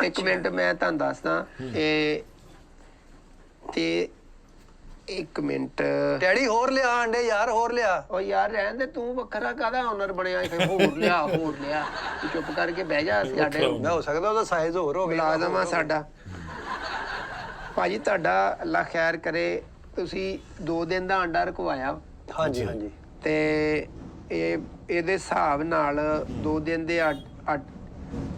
ਇੱਕ ਮਿੰਟ ਮੈਂ ਤੁਹਾਨੂੰ ਦੱਸਦਾ ਇਹ ਤੇ ਇੱਕ ਮਿੰਟ ਡੈਡੀ ਹੋਰ ਲਿਆ ਅੰਡੇ ਯਾਰ ਹੋਰ ਲਿਆ ਉਹ ਯਾਰ ਰਹਿਣ ਦੇ ਤੂੰ ਵੱਖਰਾ ਕਾਹਦਾ ਹੁਨਰ ਬਣਿਆ ਫਿਰ ਹੋਰ ਲਿਆ ਤੂੰ ਚੁੱਪ ਕਰਕੇ ਬਹਿ ਜਾ ਸਾਡੇ ਮੈਂ ਹੋ ਸਕਦਾ ਉਹਦਾ ਸਾਈਜ਼ ਹੋਰ ਹੋ ਗਿਆ ਮੁਲਾਜ਼ਮ ਆ ਸਾਡਾ ਭਾਜੀ ਤੁਹਾਡਾ ਅੱਲਾ ਖੈਰ ਕਰੇ ਤੁਸੀਂ 2 ਦਿਨ ਦਾ ਅੰਡਾ ਰਕਵਾਇਆ ਹਾਂਜੀ ਹਾਂਜੀ ਤੇ ਇਹਦੇ ਹਿਸਾਬ ਨਾਲ 2 ਦਿਨ ਦੇ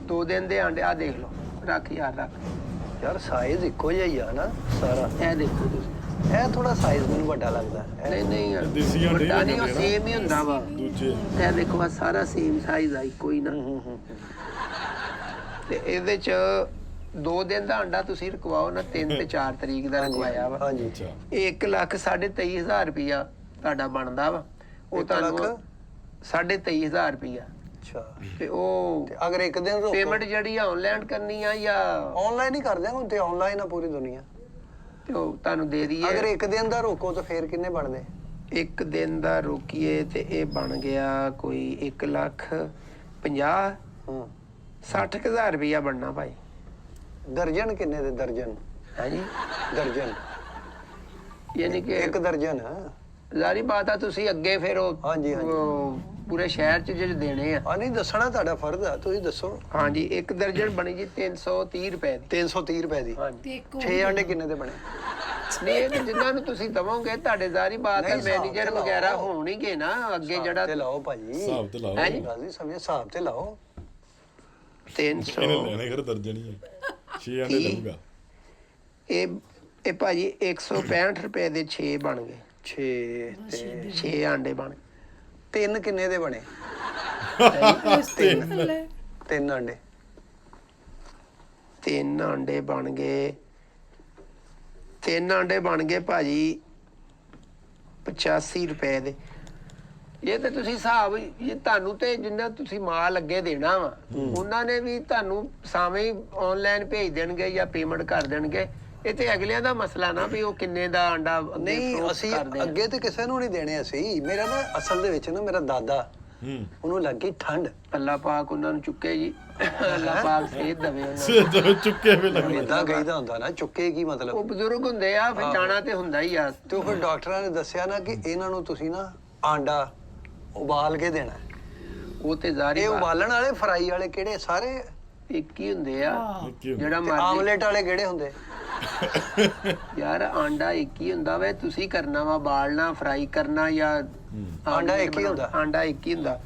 2 ਦਿਨ ਦੇ ਅੰਡੇ ਆ ਦੇਖ ਲਓ ਰੱਖ ਯਾਰ ਸਾਈਜ਼ ਇੱਕੋ ਜਿਹਾ ਹੀ ਆ ਨਾ ਸਾਰਾ ਇਹ ਦੇਖੋ ਤੁਸੀਂ ਇਹ ਥੋੜਾ ਸਾਈਜ਼ ਮੈਨੂੰ ਵੱਡਾ ਲੱਗਦਾ ਨਹੀਂ ਦੇਸੀ ਅੰਡੇ ਵੱਡਾ ਨਹੀਂ ਉਹ ਸੇਮ ਹੀ ਹੁੰਦਾ ਵਾ ਦੂਜੇ ਇਹ ਦੇਖੋ ਆ ਸਾਰਾ ਸੇਮ ਸਾਈਜ਼ ਆ ਇੱਕੋ ਹੀ ਨਾ ਤੇ ਇਹਦੇ ਚ 2 ਦਿਨ ਦਾ ਅੰਡਾ ਤੁਸੀਂ ਰਕਵਾਓ ਨਾ 3 ਤੇ 4 ਤਰੀਕ ਦਾ ਰਕਵਾਇਆ ਵਾ ਹਾਂਜੀ ਇਹ 1,23,000 ਰੁਪਇਆ ਤੁਹਾਡਾ ਬਣਦਾ ਵਾ ਉਹ ਤੁਹਾਨੂੰ 23,500 ਰੁਪਇਆ ਅੱਛਾ ਤੇ ਉਹ ਤੇ ਅਗਰ ਇੱਕ ਦਿਨ ਰੋਕੋ ਪੇਮੈਂਟ ਜਿਹੜੀ ਆ ਆਨਲਾਈਨ ਕਰਨੀ ਆ ਜਾਂ ਆਨਲਾਈਨ ਹੀ ਕਰਦੇ ਹੁਣ ਤੇ ਆਨਲਾਈਨ ਆ ਪੂਰੀ ਦੁਨੀਆ ਤੇ ਉਹ ਤੁਹਾਨੂੰ ਦੇ ਦਈਏ ਅਗਰ ਇੱਕ ਦਿਨ ਦਾ ਰੋਕੋ ਤਾਂ ਫੇਰ ਕਿੰਨੇ ਬਣਦੇ ਇੱਕ ਦਿਨ ਦਾ ਰੋਕੀਏ ਤੇ ਇਹ ਬਣ ਗਿਆ ਕੋਈ 1,50,000 ਹਾਂ 60,000 ਰੁਪਇਆ ਬਣਨਾ ਭਾਈ ਦਰਜਨ ਕਿੰਨੇ ਦੇ ਦਰਜਨ ਹਾਂਜੀ ਦਰਜਨ ਯਾਨੀ ਕਿ ਇੱਕ ਦਰਜਨ ਜ਼ਾਰੀ ਬਾਤ ਆ ਤੁਸੀਂ ਅੱਗੇ ਫਿਰ ਉਹ ਹਾਂਜੀ, ਹਾਂਜੀ। ਉਹ ਪੂਰੇ ਸ਼ਹਿਰ ਚ ਜਿਹੜੇ ਦੇਣੇ ਆ ਆ ਨਹੀਂ ਦੱਸਣਾ ਤੁਹਾਡਾ ਫਰਜ਼ ਆ ਤੁਸੀਂ ਦੱਸੋ ਹਾਂਜੀ ਇੱਕ ਦਰਜਨ ਬਣੀ ਜੀ 330 ਰੁਪਏ ਦੀ 330 ਰੁਪਏ ਦੀ ਹਾਂਜੀ 6 ਅੰਡੇ ਕਿੰਨੇ ਦੇ ਬਣੇ ਨਹੀਂ ਇਹ ਤੇ ਜਿਨ੍ਹਾਂ ਨੂੰ ਤੁਸੀਂ ਦਵੋਗੇ ਤੁਹਾਡੇ ਜ਼ਾਰੀ ਬਾਤ ਹੈ ਨਹੀਂ, ਹਿਸਾਬ ਮੈਨੇਜਰ ਤੇ ਲਾਓ। ਵਗੈਰਾ ਹੋਣਗੇ ਨਾ ਅੱਗੇ ਜਿਹੜਾ ਤੇ ਲਾਓ ਭਾਜੀ ਹਿਸਾਬ ਤੇ ਲਾਓ ਹਾਂਜੀ। ਗੱਲ ਨਹੀਂ ਸਮਝੇ ਹਿਸਾਬ ਤੇ ਲਾਓ 300 ਇਹਨੇ ਲੈਣੇ ਕਰ ਦਰਜਨ ਹੀ 6 ਅੰਡੇ ਲਊਗਾ ਇਹ ਭਾਜੀ 165 ਰੁਪਏ ਦੇ 6 ਬਣ ਗਏ 6 ਤੇ 6 ਆਂਡੇ ਬਣ 3 ਕਿੰਨੇ ਦੇ ਬਣੇ ਤਿੰਨ ਅੰਡੇ 3 ਆਂਡੇ ਬਣ ਗਏ 3 ਆਂਡੇ ਬਣ ਗਏ ਭਾਜੀ 85 ਰੁਪਏ ਦੇ ਇਹ ਤੇ ਤੁਸੀਂ ਹਿਸਾਬ ਇਹ ਤੁਹਾਨੂੰ ਤੇ ਜਿੰਨਾ ਤੁਸੀਂ ਮਾਲ ਅੱਗੇ ਦੇਣਾ ਵਾ ਉਹਨਾਂ ਨੇ ਵੀ ਤੁਹਾਨੂੰ ਸਾਵੇਂ ਹੀ ਆਨਲਾਈਨ ਭੇਜ ਦੇਣਗੇ ਜਾਂ ਪੇਮੈਂਟ ਕਰ ਦੇਣਗੇ ਇਹ ਤੇ ਅਗਲਿਆਂ ਦਾ ਮਸਲਾ ਨਾ ਵੀ ਉਹ ਕਿੰਨੇ ਦਾ ਅੰਡਾ ਅੱਗੇ ਨਹੀਂ froze ਅਸੀਂ ਕਰਦੇ ਆ। ਅੱਗੇ ਤੇ ਕਿਸੇ ਨੂੰ ਨਹੀਂ ਦੇਣੇ ਅਸੀਂ ਮੇਰਾ ਨਾ ਅਸਲ ਦੇ ਵਿੱਚ ਨਾ ਮੇਰਾ ਦਾਦਾ ਉਹਨੂੰ ਲੱਗ ਗਈ ਠੰਡ ਅੱਲਾ ਪਾਕ ਉਹਨਾਂ ਨੂੰ ਚੁੱਕੇ ਜੀ ਅੱਲਾ ਪਾਕ ਸੇਧ ਦੇਵੇ ਉਹਨਾਂ ਨੂੰ। ਸੇ ਚੁੱਕੇ ਵੇ ਲੱਗੇ ਏਦਾਂ ਕਹੀਦਾ ਹੁੰਦਾ ਨਾ ਚੁੱਕੇ ਕੀ ਮਤਲਬ ਉਹ ਬਜ਼ੁਰਗ ਹੁੰਦੇ ਆ ਫਿਰ ਜਾਣਾ ਤੇ ਹੁੰਦਾ ਹੀ ਆ ਤੇ ਉਹ ਫਿਰ ਡਾਕਟਰਾਂ ਨੇ ਦੱਸਿਆ ਨਾ ਕਿ ਇਹਨਾਂ ਨੂੰ ਤੁਸੀਂ ਨਾ ਆਂਡਾ ਉਬਾਲ ਕੇ ਦੇਣਾ ਹੈ। ਉਹ ਤੇ ਜ਼ਾਰੀ ਇਹ ਬਾਤ ਉਬਾਲਣ ਵਾਲੇ ਫਰਾਈ ਵਾਲੇ ਕਿਹੜੇ ਸਾਰੇ ਇੱਕ ਹੀ ਹੁੰਦੇ ਆ ਜਿਹੜਾ ਤੇ ਮਰਜ਼ੀ ਆਮਲੇਟ ਵਾਲੇ ਕਿਹੜੇ ਹੁੰਦੇ ਯਾਰ ਆਂਡਾ ਇੱਕ ਹੀ ਹੁੰਦਾ ਵੇ ਤੁਸੀਂ ਕਰਨਾ ਵਾ ਬਾਲਣਾ ਫਰਾਈ ਕਰਨਾ ਜਾਂ ਆਂਡਾ ਇੱਕ ਹੀ ਹੁੰਦਾ। ਆਂਡਾ ਇੱਕ ਹੀ ਹੁੰਦਾ